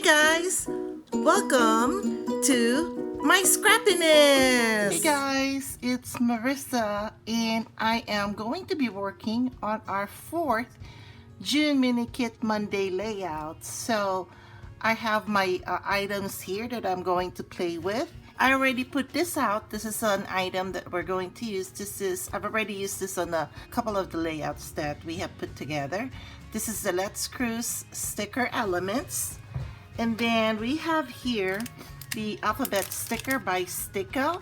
guys, welcome to my scrappiness. Hey guys, it's Marissa and I am going to be working on our fourth June Mini Kit Monday layout. So I have my items here that I'm going to play with. I already put this out. This is an item that we're going to use. I've already used this on a couple of the layouts that we have put together. This is the Let's Cruise sticker elements. And then we have here the alphabet sticker by Sticko.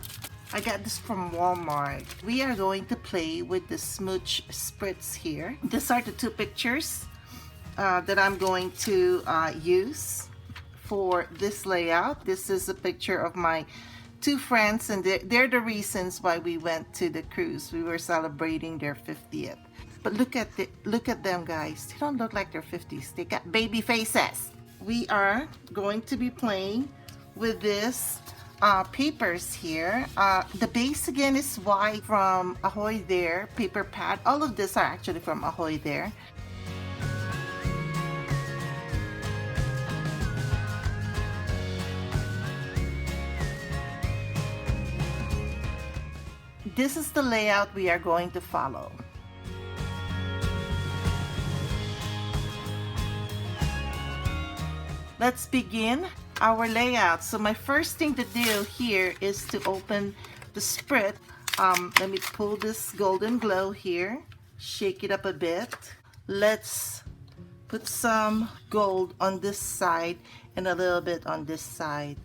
I got this from Walmart. We are going to play with the Smooch Spritz here. These are the two pictures that I'm going to use for this layout. This is a picture of my two friends, and they're the reasons why we went to the cruise. We were celebrating their 50th. But look at them, guys. They don't look like they're 50s. They got baby faces. We are going to be playing with this papers here. The base again is white from Ahoy There paper pad. All of these are actually from Ahoy There. This is the layout we are going to follow. Let's begin our layout. So my first thing to do here is to open the sprit. Let me pull this Golden Glow here, shake it up a bit. Let's put some gold on this side and a little bit on this side.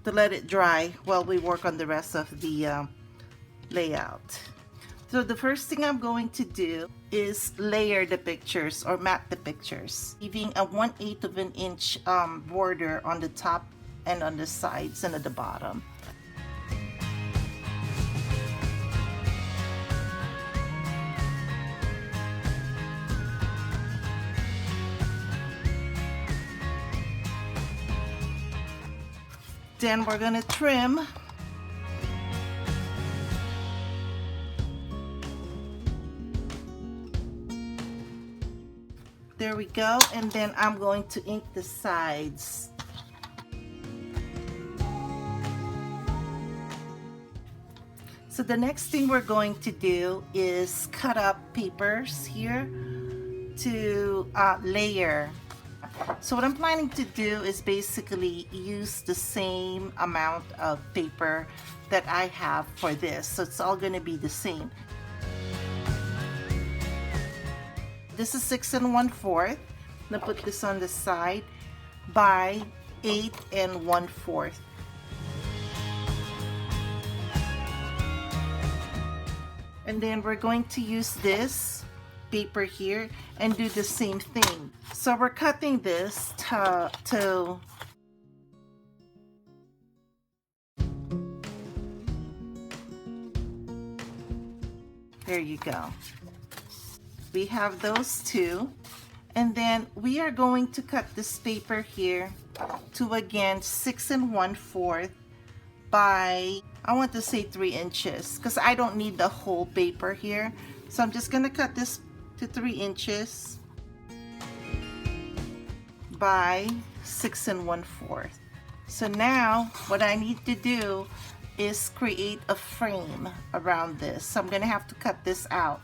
To let it dry while we work on the rest of the layout. So the first thing I'm going to do is layer the pictures or mat the pictures, leaving a 1/8 of an inch border on the top and on the sides and at the bottom. Then we're gonna trim. There we go, and then I'm going to ink the sides. So the next thing we're going to do is cut up papers here to layer. So what I'm planning to do is basically use the same amount of paper that I have for this. So it's all going to be the same. This is 6 1/4. I'm gonna put this on the side by 8 1/4. And then we're going to use this paper here and do the same thing. So we're cutting this to there you go. We have those two, and then we are going to cut this paper here to again 6 1/4 by, I want to say 3 inches because I don't need the whole paper here. So I'm just gonna cut this to 3 inches by 6 1/4. So now what I need to do is create a frame around this. So I'm gonna have to cut this out.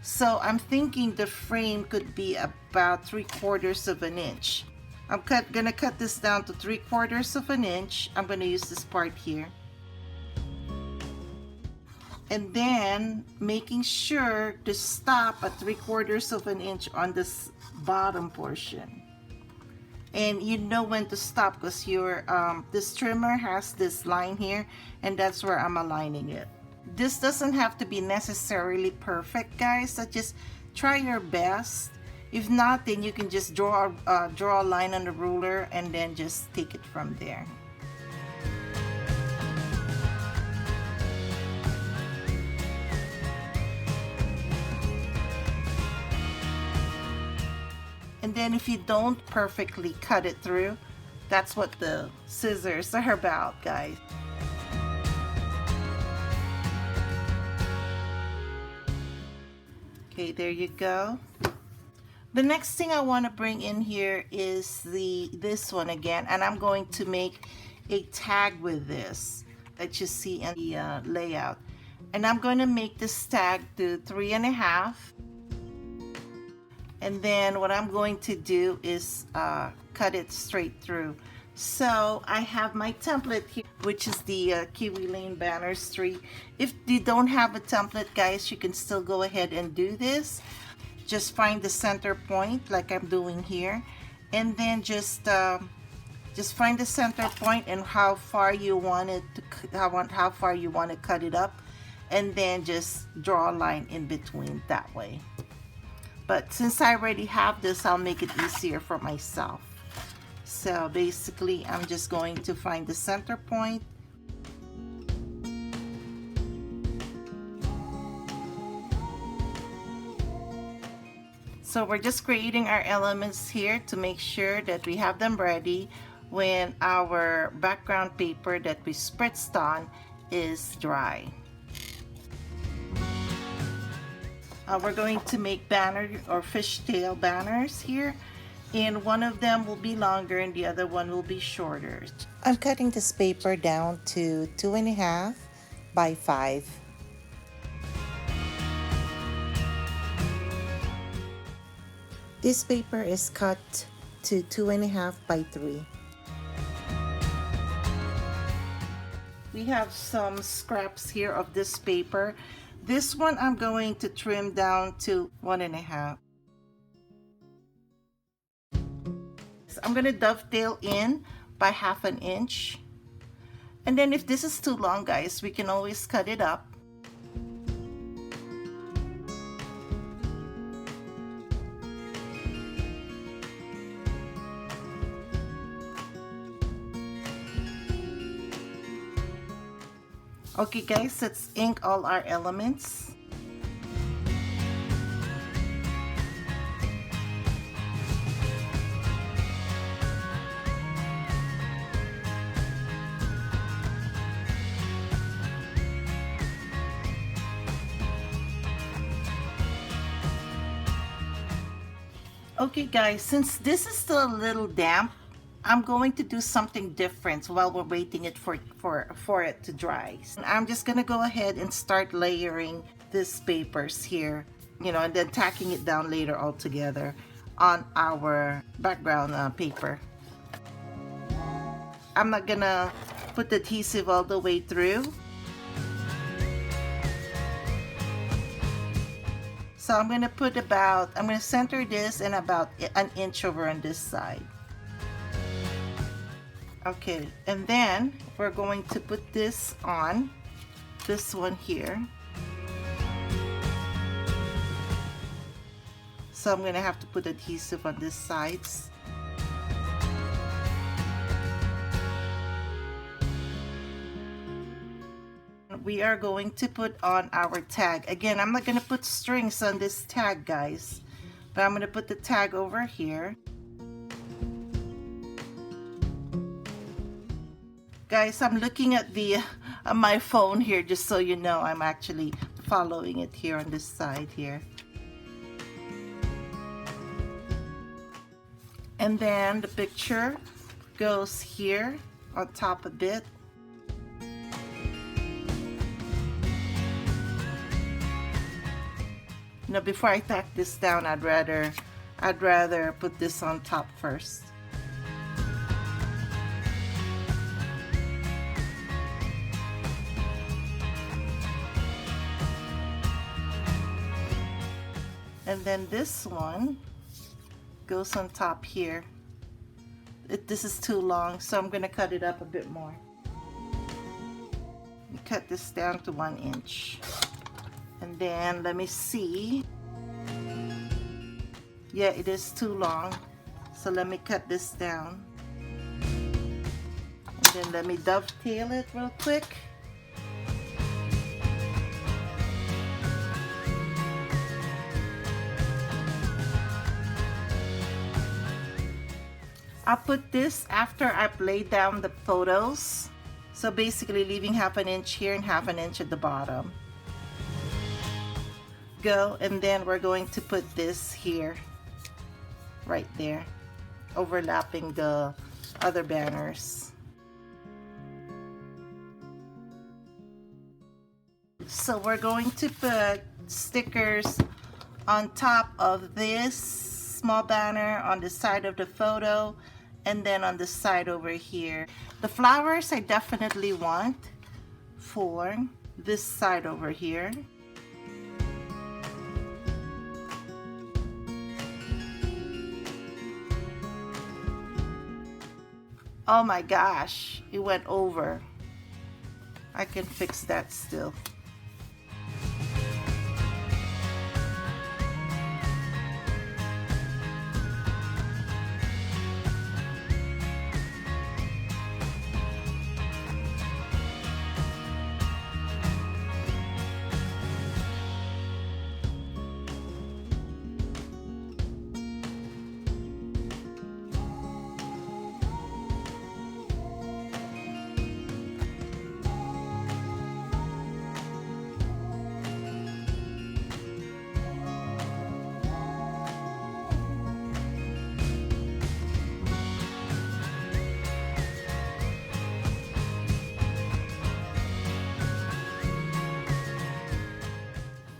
So I'm thinking the frame could be about 3/4 of an inch. I'm gonna cut this down to 3/4 of an inch. I'm gonna use this part here. And then making sure to stop at 3/4 of an inch on this bottom portion. And you know when to stop because this trimmer has this line here, and that's where I'm aligning it. This doesn't have to be necessarily perfect, guys. So just try your best. If not, then you can just draw a line on the ruler and then just take it from there. And then if you don't perfectly cut it through, that's what the scissors are about, guys. Okay, there you go. The next thing I want to bring in here is this one again, and I'm going to make a tag with this that you see in the layout. And I'm going to make this tag to 3.5. And then what I'm going to do is cut it straight through. So I have my template here, which is the Kiwi Lane Banners 3. If you don't have a template, guys, you can still go ahead and do this. Just find the center point like I'm doing here, and then just find the center point and how far you want it to how far you want to cut it up, and then just draw a line in between that way. But since I already have this, I'll make it easier for myself. So basically, I'm just going to find the center point. So we're just creating our elements here to make sure that we have them ready when our background paper that we spritzed on is dry. We're going to make banner or fishtail banners here, and one of them will be longer and the other one will be shorter. I'm cutting this paper down to 2.5 by 5. This paper is cut to 2.5 by 3. We have some scraps here of this paper. This one I'm going to trim down to 1.5. So I'm going to dovetail in by 1/2 inch. And then if this is too long, guys, we can always cut it up. Okay guys, let's ink all our elements. Okay guys, since this is still a little damp, I'm going to do something different while we're waiting it for it to dry. And I'm just gonna go ahead and start layering these papers here, you know, and then tacking it down later all together on our background paper. I'm not gonna put the adhesive all the way through. So I'm gonna center this and about 1 inch over on this side. Okay, and then we're going to put this on this one here. So I'm going to have to put adhesive on these sides. We are going to put on our tag. Again, I'm not going to put strings on this tag, guys, but I'm going to put the tag over here. Guys, I'm looking at my phone here, just so you know I'm actually following it here on this side here. And then the picture goes here on top a bit. Now before I tack this down, I'd rather put this on top first. And then this one goes on top here. This is too long, so I'm going to cut it up a bit more. Cut this down to 1 inch. And then let me see. Yeah, it is too long. So let me cut this down. And then let me dovetail it real quick. I'll put this after I've laid down the photos. So basically leaving 1/2 inch here and 1/2 inch at the bottom. go. And then we're going to put this here, right there, overlapping the other banners. So we're going to put stickers on top of this small banner, on the side of the photo, and then on the side over here. The flowers I definitely want for this side over here. Oh my gosh, it went over. I can fix that still.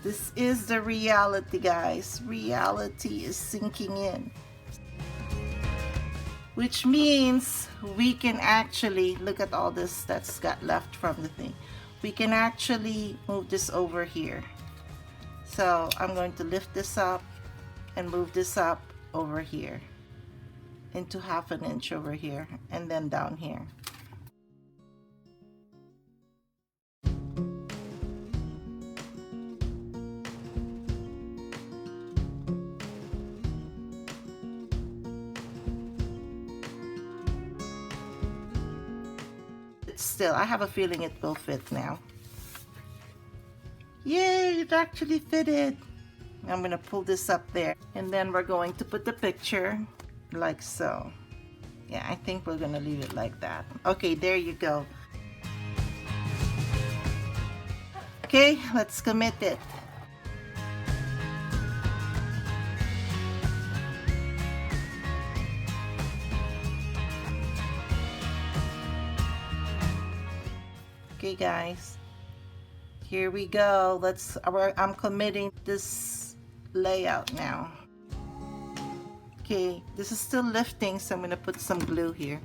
This is the reality, guys. Reality is sinking in. Which means we can actually, look at all this that's got left from the thing. We can actually move this over here. So I'm going to lift this up and move this up over here into 1/2 inch over here, and then down here. Still, I have a feeling it will fit now. Yay, it actually fitted. I'm gonna pull this up there, and then we're going to put the picture like so. Yeah, I think we're gonna leave it like that. Okay, there you go. Okay, let's commit it. Okay guys, here we go. I'm committing this layout now. Okay, this is still lifting, so I'm gonna put some glue here.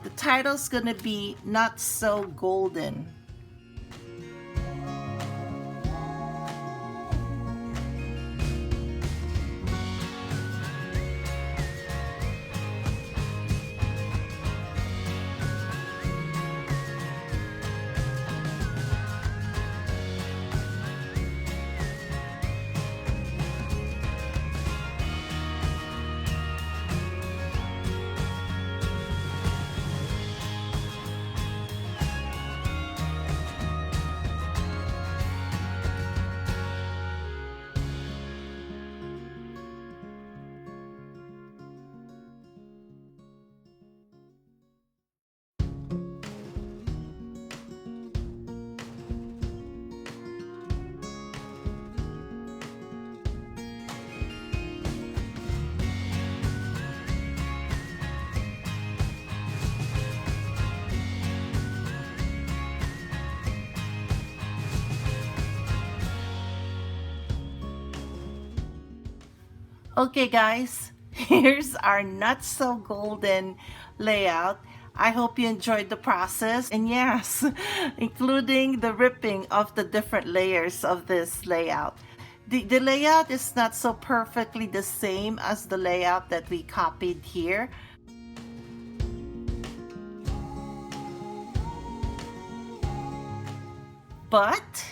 The title's gonna be Not So Golden. Okay guys, here's our Not So Golden layout. I hope you enjoyed the process, and yes, including the ripping of the different layers of this layout. The layout is not so perfectly the same as the layout that we copied here. But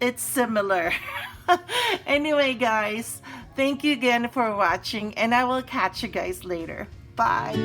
it's similar. Anyway guys, thank you again for watching, and I will catch you guys later. Bye.